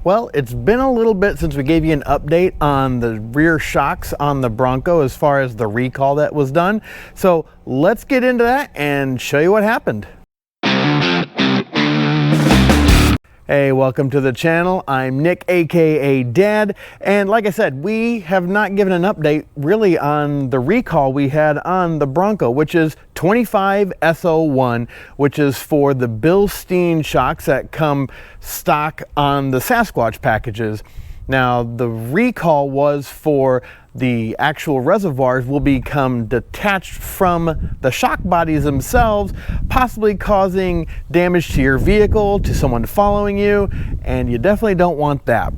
Well, it's been a little bit since we gave you an update on the rear shocks on the Bronco as far as the recall that was done. So let's get into that and show you what happened. Hey, welcome to the channel. I'm Nick, aka Dad, and like I said, we have not given an update really on the recall we had on the Bronco, which is 25S01, which is for the Bilstein shocks that come stock on the Sasquatch packages. Now, the recall was for the actual reservoirs will become detached from the shock bodies themselves, possibly causing damage to your vehicle, to someone following you, and you definitely don't want that.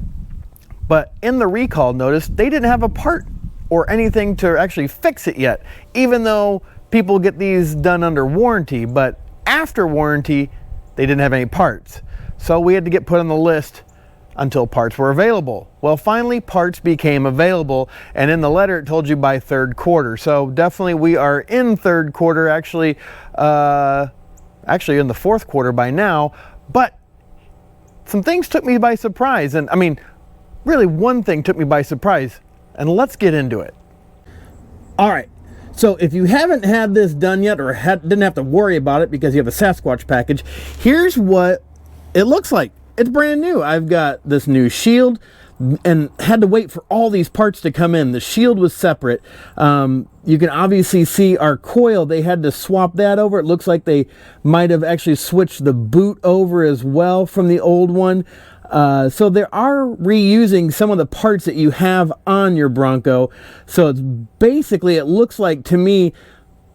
But in the recall notice, they didn't have a part or anything to actually fix it yet, even though people get these done under warranty, but after warranty, they didn't have any parts. So we had to get put on the list until parts were available. Well, finally parts became available, and in the letter it told you by third quarter. So definitely we are in third quarter, actually in the fourth quarter by now. But some things took me by surprise, and I mean, really one thing took me by surprise, and let's get into it. All right. So if you haven't had this done yet, or didn't have to worry about it because you have a Sasquatch package, here's what it looks like. It's brand new. I've got this new shield and had to wait for all these parts to come in. The shield was separate. You can obviously see our coil. They had to swap that over. It looks like they might have actually switched the boot over as well from the old one. So they are reusing some of the parts that you have on your Bronco. So it's basically, it looks like to me,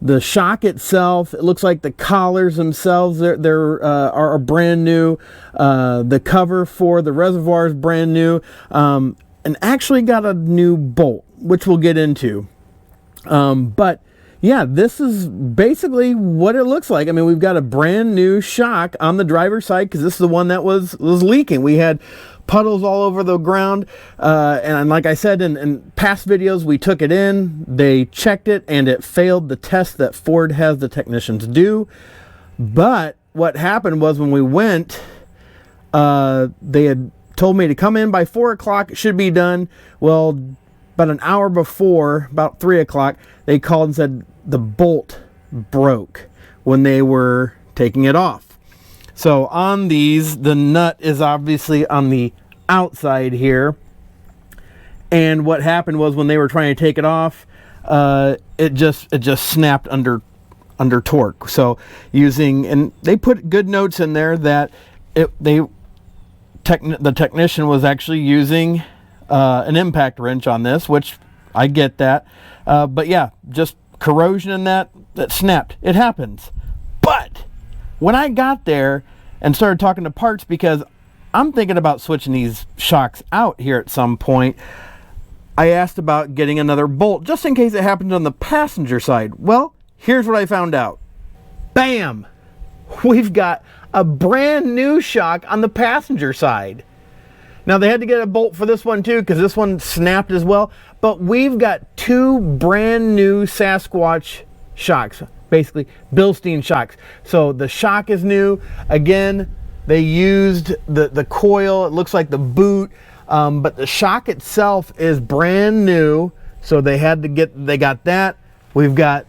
the shock itself, it looks like the collars themselves are brand new. The cover for the reservoir is brand new, and actually got a new bolt, which we'll get into. But yeah, this is basically what it looks like. I mean, we've got a brand new shock on the driver's side because this is the one that was leaking. We had puddles all over the ground, and like I said in past videos, we took it in, they checked it, and it failed the test that Ford has the technicians do. But what happened was when we went, they had told me to come in by 4 o'clock, it should be done. Well, about an hour before, about 3 o'clock, they called and said the bolt broke when they were taking it off. So on these, the nut is obviously on the outside here, and what happened was when they were trying to take it off, it just snapped under torque. So and they put good notes in there that the technician was actually using an impact wrench on this, which I get that, but yeah, just corrosion in that snapped. It happens. But when I got there and started talking to parts, because I'm thinking about switching these shocks out here at some point, I asked about getting another bolt just in case it happens on the passenger side. Well, here's what I found out. Bam! We've got a brand new shock on the passenger side. Now, they had to get a bolt for this one too because this one snapped as well, but we've got two brand new Sasquatch shocks, basically Bilstein shocks. So the shock is new. Again, they used the coil, it looks like the boot, but the shock itself is brand new. So they got that. We've got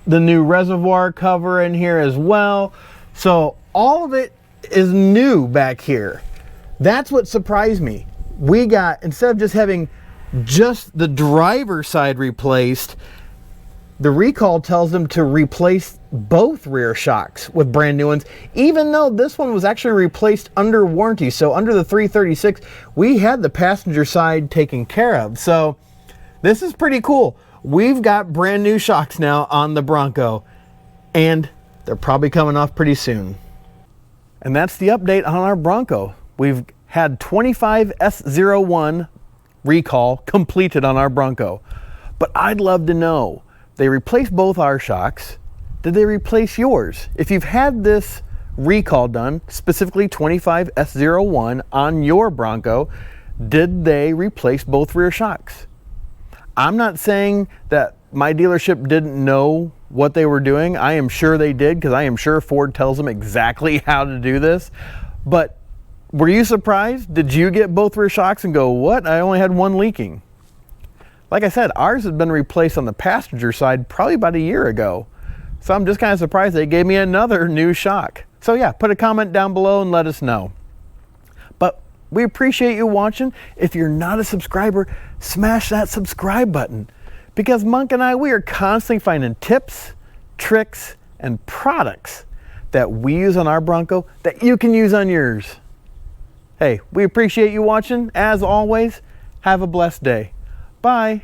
the new reservoir cover in here as well. So all of it is new back here. That's what surprised me. We got, instead of just having just the driver's side replaced, the recall tells them to replace both rear shocks with brand new ones, even though this one was actually replaced under warranty. So under the 336, we had the passenger side taken care of. So this is pretty cool. We've got brand new shocks now on the Bronco, and they're probably coming off pretty soon. And that's the update on our Bronco. We've had 25S01 recall completed on our Bronco. But I'd love to know, they replaced both our shocks. Did they replace yours? If you've had this recall done, specifically 25S01 on your Bronco, did they replace both rear shocks? I'm not saying that my dealership didn't know what they were doing. I am sure they did, because I am sure Ford tells them exactly how to do this. But Were you surprised? Did you get both rear shocks and go, what? I only had one leaking. Like I said, ours has been replaced on the passenger side probably about a year ago. So I'm just kind of surprised they gave me another new shock. So yeah, put a comment down below and let us know. But we appreciate you watching. If you're not a subscriber, smash that subscribe button. Because Monk and I, we are constantly finding tips, tricks, and products that we use on our Bronco that you can use on yours. Hey, we appreciate you watching. As always, have a blessed day. Bye.